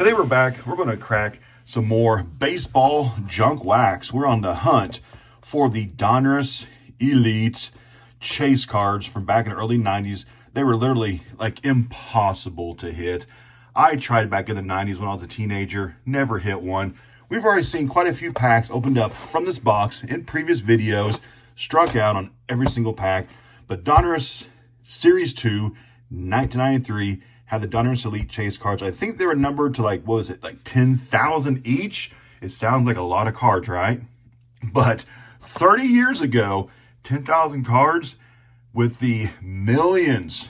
Today we're back. We're going to crack some more baseball junk wax. We're on the hunt for the DONRUSS Elite chase cards from back in the early 90s. They were literally like impossible to hit. I tried back in the 90s when I was a teenager, never hit one. We've already seen quite a few packs opened up from this box in previous videos, struck out on every single pack. But DONRUSS Series 2, 1993, had the DONRUSS Elite chase cards. I think they were numbered to like, what was it, like 10,000 each? It sounds like a lot of cards, right? But 30 years ago, 10,000 cards with the millions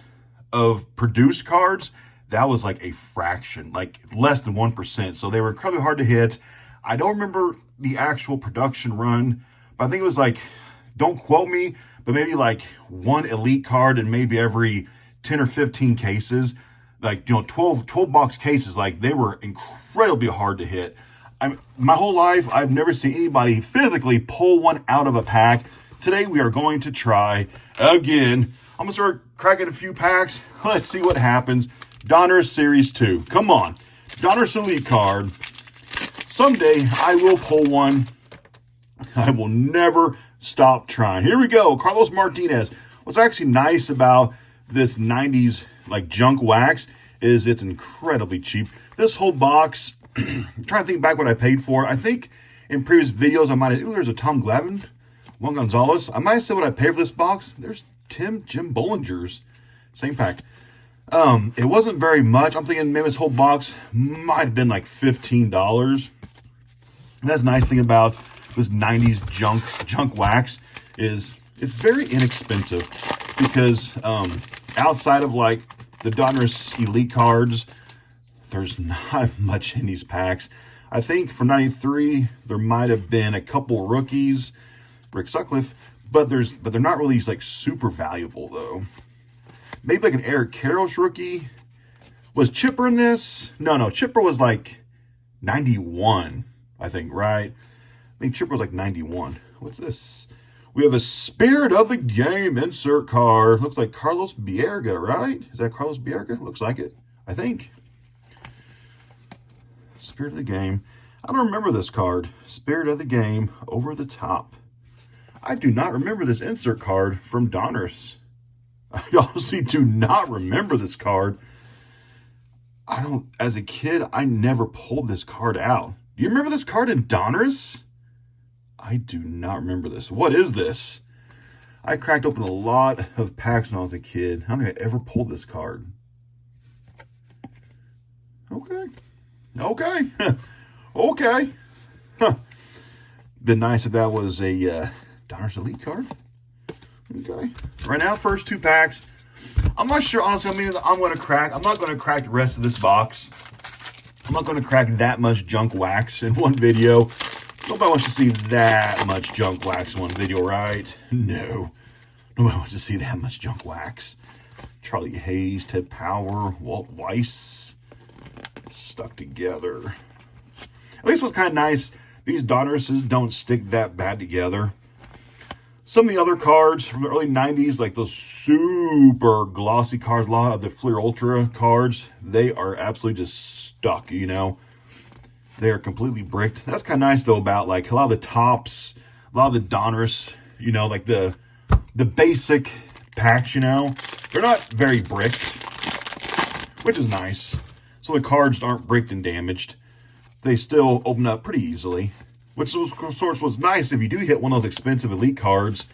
of produced cards, that was like a fraction, like less than 1%. So they were incredibly hard to hit. I don't remember the actual production run, but I think it was like, don't quote me, but maybe like one elite card in maybe every 10 or 15 cases, like, 12 box cases. Like, they were incredibly hard to hit. My whole life, I've never seen anybody physically pull one out of a pack. Today, we are going to try again. I'm going to start cracking a few packs. Let's see what happens. DONRUSS Series 2. Come on. DONRUSS Elite card. Someday, I will pull one. I will never stop trying. Here we go. Carlos Martinez. What's actually nice about this 90s like junk wax is it's incredibly cheap. This whole box, I'm trying to think back what I paid for. I think in previous videos, I might have, there's a Tom Glavine, Juan Gonzalez. I might have said what I paid for this box. There's Jim Bollinger's. Same pack. It wasn't very much. I'm thinking maybe this whole box might have been like $15. That's the nice thing about this 90s junk wax is it's very inexpensive because outside of like the DONRUSS Elite cards, there's not much in these packs. I think for 93 there might have been a couple rookies, Rick Sutcliffe, but they're not really like super valuable though. Maybe like an Eric Karros rookie. Was Chipper in this? No, Chipper was like 91, I think, right? I think Chipper was like 91. What's this? We have a Spirit of the Game insert card. Looks like Carlos Bierga, right? Is that Carlos Bierga? Looks like it, I think. Spirit of the Game. I don't remember this card. Spirit of the Game, over the top. I do not remember this insert card from DONRUSS. I honestly do not remember this card. As a kid, I never pulled this card out. Do you remember this card in DONRUSS? I do not remember this. What is this? I cracked open a lot of packs when I was a kid. I don't think I ever pulled this card. Okay. Okay. Huh. Been nice if that was a DONRUSS Elite card. Okay. Right now, first two packs. I'm not sure, honestly, I'm going to crack. I'm not going to crack the rest of this box. I'm not going to crack that much junk wax in one video. Nobody wants to see that much junk wax in one video, right? No. Nobody wants to see that much junk wax. Charlie Hayes, Ted Power, Walt Weiss. Stuck together. At least what's kind of nice, these DONRUSSes don't stick that bad together. Some of the other cards from the early 90s, like those super glossy cards, a lot of the Fleer Ultra cards, they are absolutely just stuck, They are completely bricked. That's kind of nice, though, about like a lot of the tops, a lot of the DONRUSS, like the basic packs, they're not very bricked, which is nice. So the cards aren't bricked and damaged. They still open up pretty easily, which of course was nice. If you do hit one of those expensive Elite cards,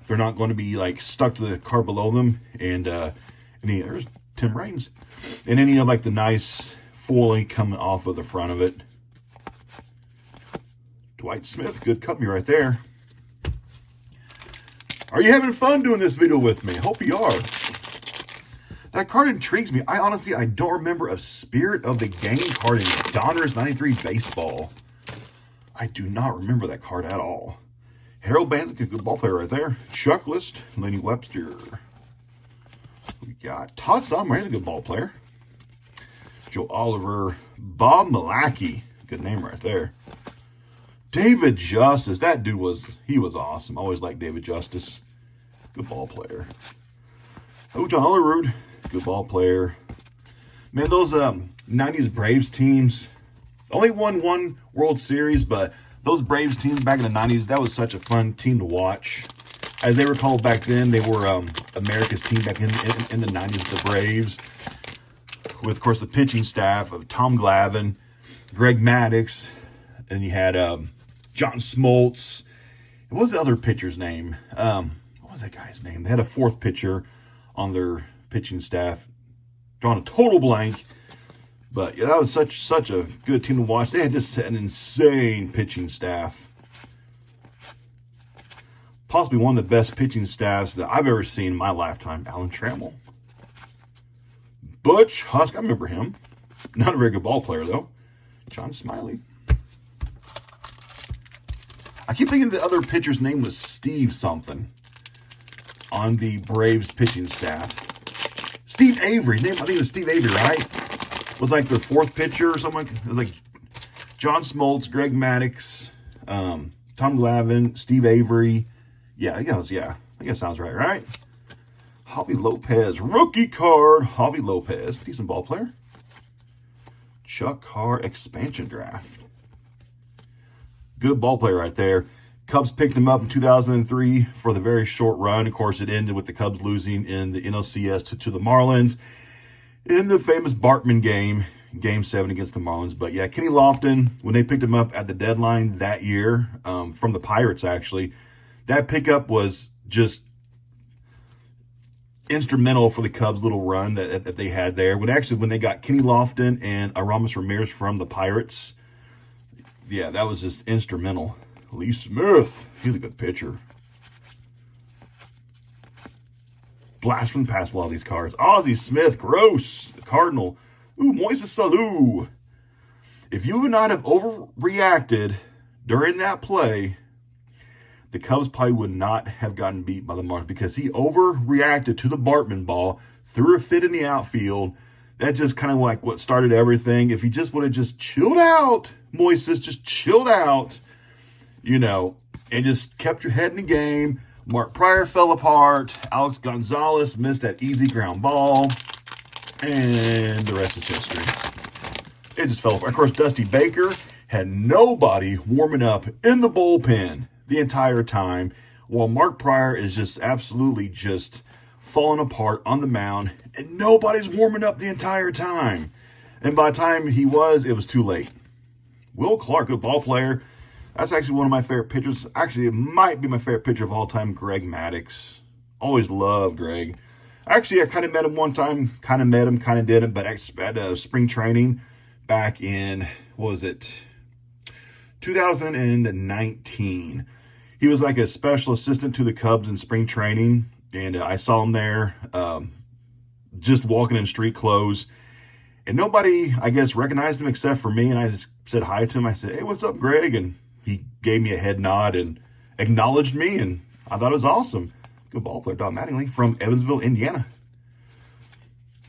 they're not going to be like stuck to the card below them. And there's Tim Raines, and any of like the nice foiling coming off of the front of it. Dwight Smith, good copy right there. Are you having fun doing this video with me? Hope you are. That card intrigues me. I don't remember a Spirit of the Game card in DONRUSS 93 baseball. I do not remember that card at all. Harold Bandick, a good ball player right there. Chuck List, Lenny Webster. We got Todd Sommer, a good ball player. Joe Oliver, Bob Milacki, good name right there. David Justice, that dude was awesome. Always liked David Justice. Good ball player. Oh, John Olerud, good ball player. Man, those 90s Braves teams only won one World Series, but those Braves teams back in the 90s, that was such a fun team to watch. As they were called back then, they were America's team back in the 90s, the Braves. With, of course, the pitching staff of Tom Glavine, Greg Maddux, and you had John Smoltz. What was the other pitcher's name? What was that guy's name? They had a fourth pitcher on their pitching staff. Drawing a total blank. But yeah, that was such a good team to watch. They had just an insane pitching staff. Possibly one of the best pitching staffs that I've ever seen in my lifetime. Alan Trammell. Butch Husk, I remember him. Not a very good ball player, though. John Smiley. I keep thinking the other pitcher's name was Steve something on the Braves pitching staff. Steve Avery. I think it was Steve Avery, right? Was like their fourth pitcher or something. It was like John Smoltz, Greg Maddux, Tom Glavine, Steve Avery. Yeah, I think that sounds right? Javi Lopez, rookie card. Javi Lopez, decent ball player. Chuck Carr expansion draft. Good ball player right there. Cubs picked him up in 2003 for the very short run. Of course, it ended with the Cubs losing in the NLCS to the Marlins in the famous Bartman game, Game 7 against the Marlins. But yeah, Kenny Lofton, when they picked him up at the deadline that year from the Pirates, actually, that pickup was just instrumental for the Cubs' little run that they had there. When they got Kenny Lofton and Aramis Ramirez from the Pirates, yeah, that was just instrumental. Lee Smith, he's a good pitcher. Blast from the past with all these cards. Ozzie Smith, gross. The Cardinal. Ooh, Moises Salou. If you would not have overreacted during that play, the Cubs probably would not have gotten beat by the Marlins because he overreacted to the Bartman ball, threw a fit in the outfield. That just kind of like what started everything. If he just would have just chilled out, Moises, just chilled out, and just kept your head in the game. Mark Pryor fell apart. Alex Gonzalez missed that easy ground ball. And the rest is history. It just fell apart. Of course, Dusty Baker had nobody warming up in the bullpen the entire time, while Mark Pryor is just absolutely just falling apart on the mound, and nobody's warming up the entire time. And by the time it was too late. Will Clark, good ball player. That's actually one of my favorite pitchers. Actually, it might be my favorite pitcher of all time, Greg Maddux. Always loved Greg. Actually, I kind of met him one time. Kind of met him, kind of didn't. But at spring training back in, 2019. He was like a special assistant to the Cubs in spring training. And I saw him there just walking in street clothes. And nobody, I guess, recognized him except for me. And I just said hi to him. I said, "Hey, what's up, Greg?" And he gave me a head nod and acknowledged me. And I thought it was awesome. Good ball player, Don Mattingly from Evansville, Indiana.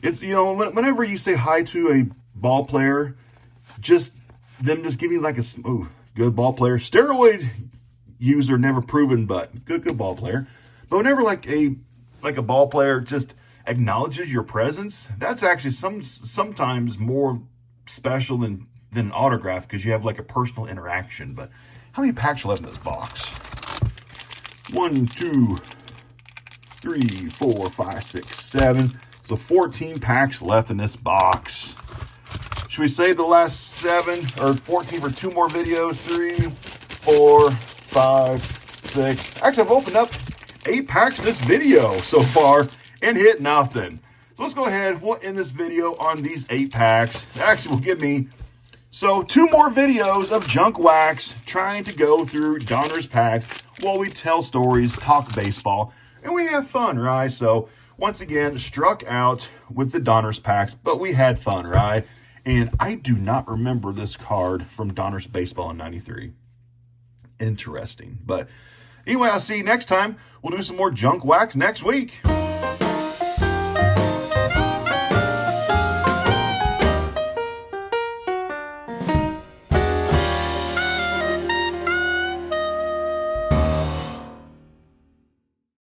It's, whenever you say hi to a ball player, just give you like a good ball player. Steroid user, never proven, but good ball player. But whenever like a ball player just acknowledges your presence, that's actually sometimes more special than an autograph because you have like a personal interaction. But how many packs are left in this box? 1, 2, 3, 4, 5, 6, 7. So 14 packs left in this box. Should we save the last 7 or 14 for 2 more videos? 3, 4, 5, 6. Actually, I've opened up 8 packs in this video so far and hit nothing. So let's go ahead. We'll end this video on these 8 packs. Actually, will give me 2 more videos of junk wax trying to go through DONRUSS packs while we tell stories, talk baseball, and we have fun, right? So once again, struck out with the DONRUSS packs, but we had fun, right? And I do not remember this card from DONRUSS Baseball in 93. Interesting. But anyway, I'll see you next time. We'll do some more junk wax next week.